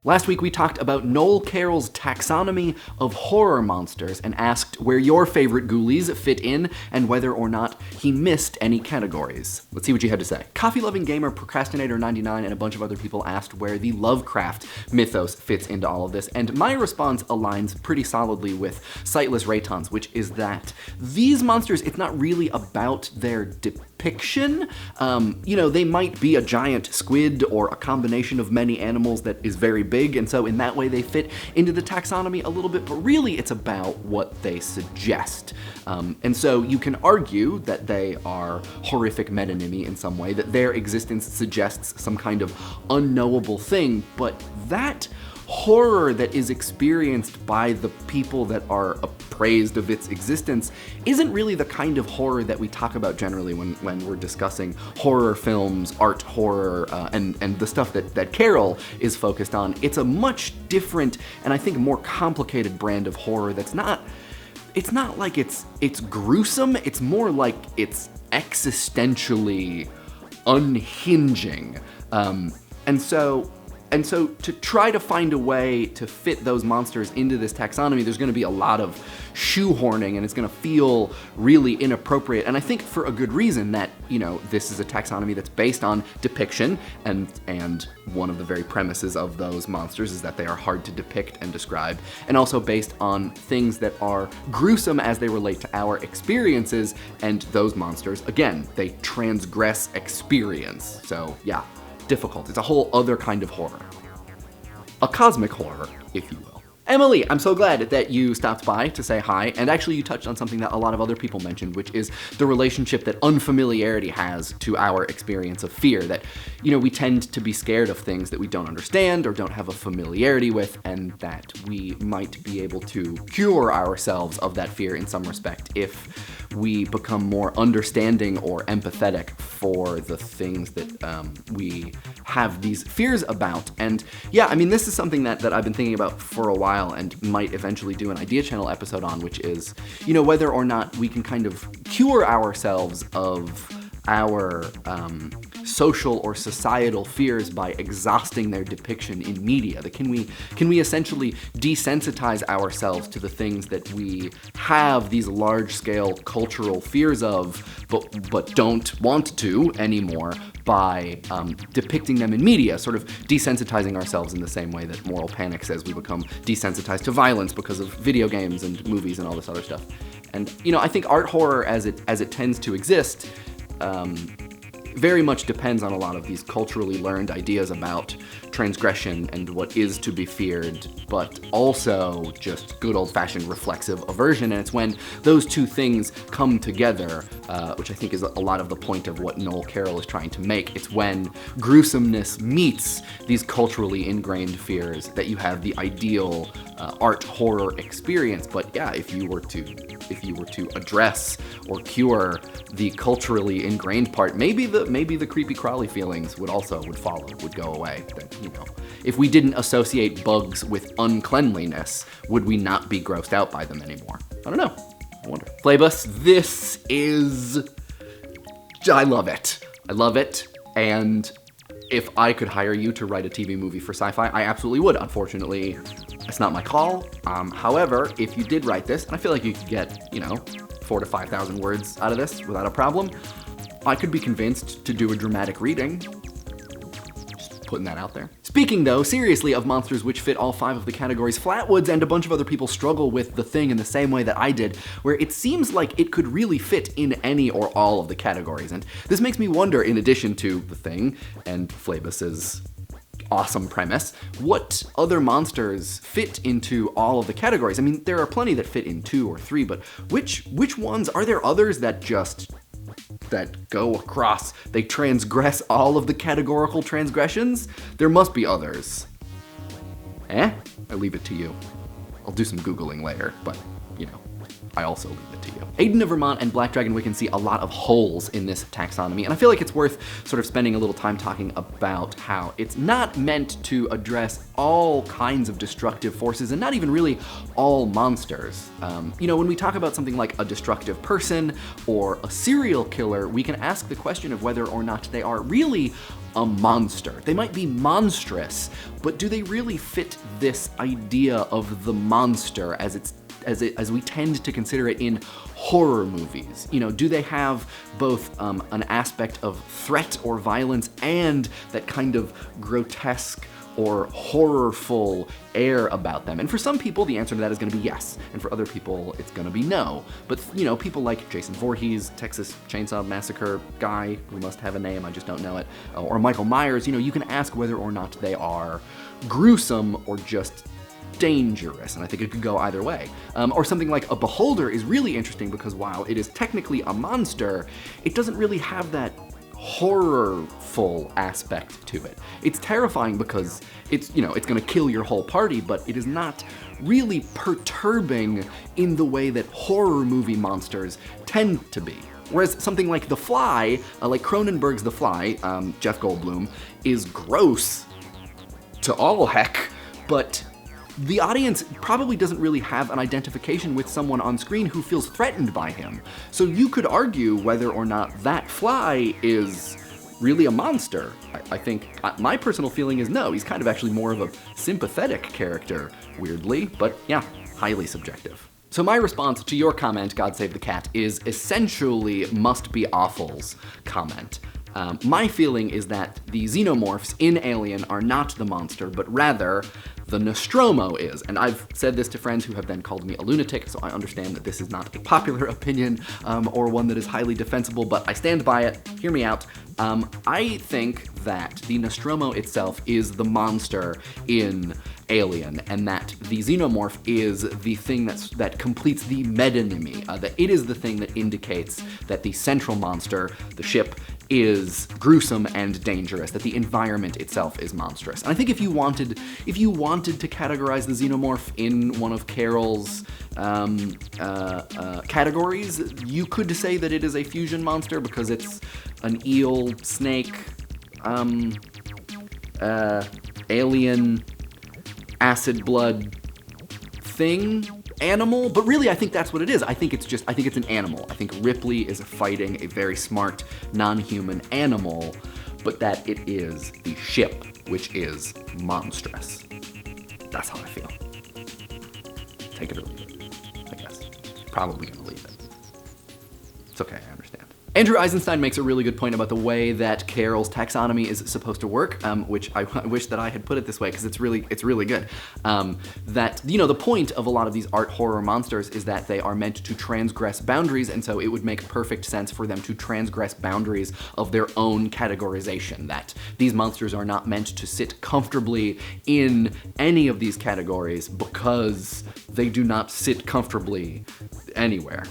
Last week we talked about Noel Carroll's taxonomy of horror monsters and asked where your favorite ghoulies fit in and whether or not he missed any categories. Let's see what you had to say. CoffeeLovingGamer, Procrastinator99, and a bunch of other people asked where the Lovecraft mythos fits into all of this, and my response aligns pretty solidly with sightlessraitons, which is that these monsters, it's not really about their depiction. They might be a giant squid or a combination of many animals that is very big, and so in that way they fit into the taxonomy a little bit, but really it's about what they suggest. And so you can argue that they are horrific metonymy in some way, that their existence suggests some kind of unknowable thing, but that horror that is experienced by the people that are appraised of its existence isn't really the kind of horror that we talk about generally when we're discussing horror films, art horror, and the stuff that Carroll is focused on. It's a much different and I think more complicated brand of horror that's not, it's not like it's gruesome, it's more like it's existentially unhinging. And so to try to find a way to fit those monsters into this taxonomy, there's gonna be a lot of shoehorning and it's gonna feel really inappropriate. And I think for a good reason that, this is a taxonomy that's based on depiction, and one of the very premises of those monsters is that they are hard to depict and describe, and also based on things that are gruesome as they relate to our experiences, and those monsters, again, they transgress experience. So yeah. Difficult. It's a whole other kind of horror. A cosmic horror, if you will. Emily, I'm so glad that you stopped by to say hi, and actually you touched on something that a lot of other people mentioned, which is the relationship that unfamiliarity has to our experience of fear, that, we tend to be scared of things that we don't understand or don't have a familiarity with, and that we might be able to cure ourselves of that fear in some respect if we become more understanding or empathetic for the things that we have these fears about. And yeah, this is something that I've been thinking about for a while and might eventually do an Idea Channel episode on, which is, whether or not we can kind of cure ourselves of our social or societal fears by exhausting their depiction in media. Can we essentially desensitize ourselves to the things that we have these large-scale cultural fears of, but don't want to anymore by depicting them in media, sort of desensitizing ourselves in the same way that Moral Panic says we become desensitized to violence because of video games and movies and all this other stuff. And I think art horror as it tends to exist very much depends on a lot of these culturally learned ideas about transgression and what is to be feared, but also just good old-fashioned reflexive aversion. And it's when those two things come together, which I think is a lot of the point of what Noel Carroll is trying to make. It's when gruesomeness meets these culturally ingrained fears that you have the ideal art horror experience. But yeah, if you were to address or cure the culturally ingrained part, maybe the creepy crawly feelings would go away. That, if we didn't associate bugs with uncleanliness, would we not be grossed out by them anymore? I don't know. I wonder. Phlebas, I love it. And if I could hire you to write a TV movie for Sci-Fi, I absolutely would. Unfortunately, it's not my call. However, if you did write this, and I feel like you could get, 4,000 to 5,000 words out of this without a problem, I could be convinced to do a dramatic reading. Just putting that out there. Speaking, though, seriously of monsters which fit all 5 of the categories, Flatwoods and a bunch of other people struggle with The Thing in the same way that I did, where it seems like it could really fit in any or all of the categories. And this makes me wonder, in addition to The Thing and Phlebas's awesome premise, what other monsters fit into all of the categories? There are plenty that fit in 2 or 3, but which ones? Are there others that go across, they transgress all of the categorical transgressions? There must be others. I leave it to you. I'll do some Googling later, but, I also leave it to you. Aiden of Vermont and Black Dragon Wiccan see a lot of holes in this taxonomy, and I feel like it's worth sort of spending a little time talking about how it's not meant to address all kinds of destructive forces, and not even really all monsters. When we talk about something like a destructive person or a serial killer, we can ask the question of whether or not they are really a monster. They might be monstrous, but do they really fit this idea of the monster as we tend to consider it in horror movies? You know, do they have both an aspect of threat or violence and that kind of grotesque or horrorful air about them? And for some people, the answer to that is gonna be yes. And for other people, it's gonna be no. But, you know, people like Jason Voorhees, Texas Chainsaw Massacre guy, who must have a name, I just don't know it, or Michael Myers, you know, you can ask whether or not they are gruesome or just dangerous, and I think it could go either way. Or something like a beholder is really interesting because while it is technically a monster, it doesn't really have that horrorful aspect to it. It's terrifying because it's, you know, it's gonna kill your whole party, but it is not really perturbing in the way that horror movie monsters tend to be. Whereas something like The Fly, like Cronenberg's The Fly, Jeff Goldblum, is gross to all heck, but the audience probably doesn't really have an identification with someone on screen who feels threatened by him. So you could argue whether or not that fly is really a monster. I think my personal feeling is no, he's kind of actually more of a sympathetic character, weirdly, but yeah, highly subjective. So my response to your comment, God Save the Cat, is essentially Mustbe Aweful's comment. My feeling is that the xenomorphs in Alien are not the monster, but rather the Nostromo is. And I've said this to friends who have then called me a lunatic, so I understand that this is not a popular opinion or one that is highly defensible, but I stand by it. Hear me out. I think that the Nostromo itself is the monster in Alien, and that the xenomorph is the thing that completes the metonymy, that it is the thing that indicates that the central monster, the ship, is gruesome and dangerous, that the environment itself is monstrous. And I think if you wanted to categorize the xenomorph in one of Carol's categories, you could say that it is a fusion monster because it's an eel, snake, alien, acid blood thing, animal, but really I think that's what it is. I think it's an animal. I think Ripley is fighting a very smart, non-human animal, but that it is the ship, which is monstrous. That's how I feel. Take it or leave it, I guess. Probably gonna leave it. It's okay, I understand. Andrew Einsenstein makes a really good point about the way that Carol's taxonomy is supposed to work, which I wish that I had put it this way because it's really good. That, you know, the point of a lot of these art horror monsters is that they are meant to transgress boundaries, and so it would make perfect sense for them to transgress boundaries of their own categorization. That these monsters are not meant to sit comfortably in any of these categories because they do not sit comfortably anywhere,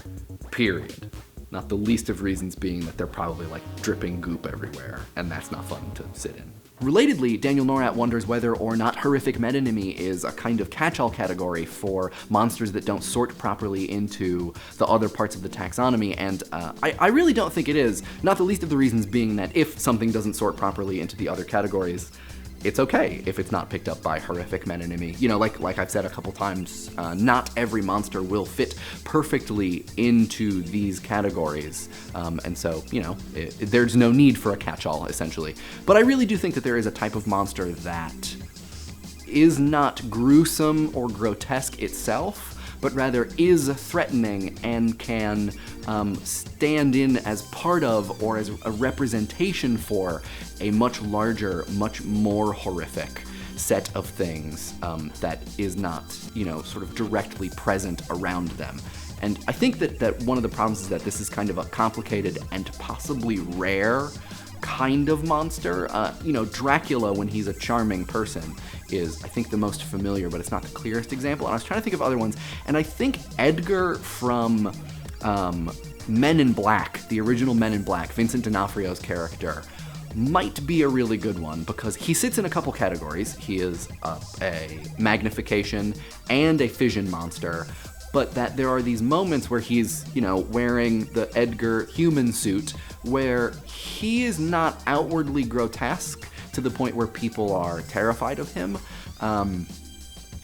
period. Not the least of reasons being that they're probably like dripping goop everywhere, and that's not fun to sit in. Relatedly, Daniel Norat wonders whether or not horrific metonymy is a kind of catch-all category for monsters that don't sort properly into the other parts of the taxonomy, and I really don't think it is, not the least of the reasons being that if something doesn't sort properly into the other categories, it's okay if it's not picked up by horrific metonymy. You know, like I've said a couple times, not every monster will fit perfectly into these categories. And so, you know, there's no need for a catch-all, essentially. But I really do think that there is a type of monster that is not gruesome or grotesque itself, but rather is threatening and can stand in as part of or as a representation for a much larger, much more horrific set of things that is not, you know, sort of directly present around them. And I think that one of the problems is that this is kind of a complicated and possibly rare kind of monster. You know, Dracula, when he's a charming person, is, I think, the most familiar, but it's not the clearest example. And I was trying to think of other ones, and I think Edgar from Men in Black, the original Men in Black, Vincent D'Onofrio's character, might be a really good one because he sits in a couple categories. He is a magnification and a fission monster, but that there are these moments where he's, you know, wearing the Edgar human suit where he is not outwardly grotesque to the point where people are terrified of him.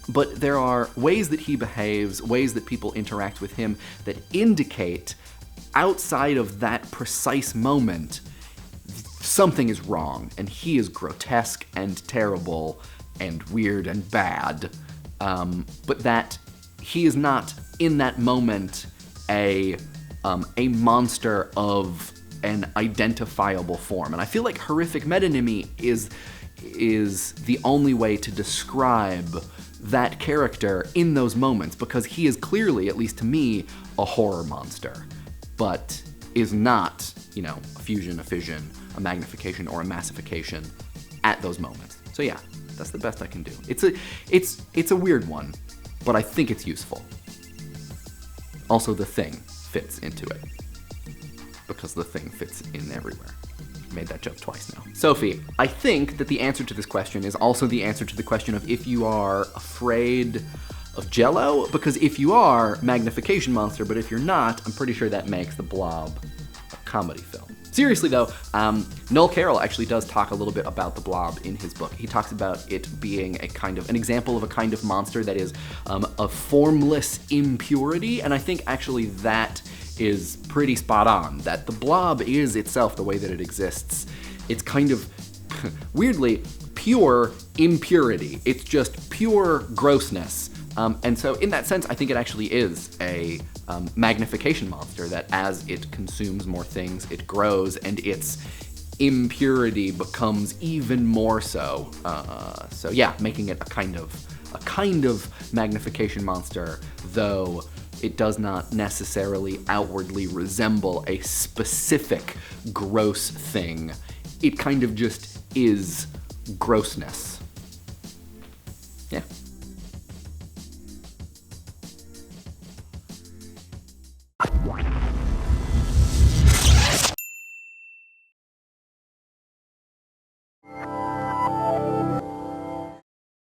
But there are ways that he behaves, ways that people interact with him that indicate, outside of that precise moment, something is wrong, and he is grotesque and terrible and weird and bad, but that he is not, in that moment, a monster of an identifiable form. And I feel like horrific metonymy is the only way to describe that character in those moments, because he is clearly, at least to me, a horror monster, but is not, you know, a fusion, a fission, a magnification, or a massification at those moments. So yeah, that's the best I can do. It's a weird one, but I think it's useful. Also, the thing fits into it, because the thing fits in everywhere. Made that joke twice now. Sophie, I think that the answer to this question is also the answer to the question of if you are afraid of Jell-O, because if you are, magnification monster, but if you're not, I'm pretty sure that makes The Blob a comedy film. Seriously though, Noel Carroll actually does talk a little bit about The Blob in his book. He talks about it being an example of a kind of monster that is a formless impurity, and I think actually that is pretty spot on, that the Blob is itself, the way that it exists, it's kind of, weirdly, pure impurity. It's just pure grossness. And so in that sense, I think it actually is a magnification monster, that as it consumes more things, it grows, and its impurity becomes even more so. So yeah, making it a kind of magnification monster, though it does not necessarily outwardly resemble a specific gross thing. It kind of just is grossness. Yeah.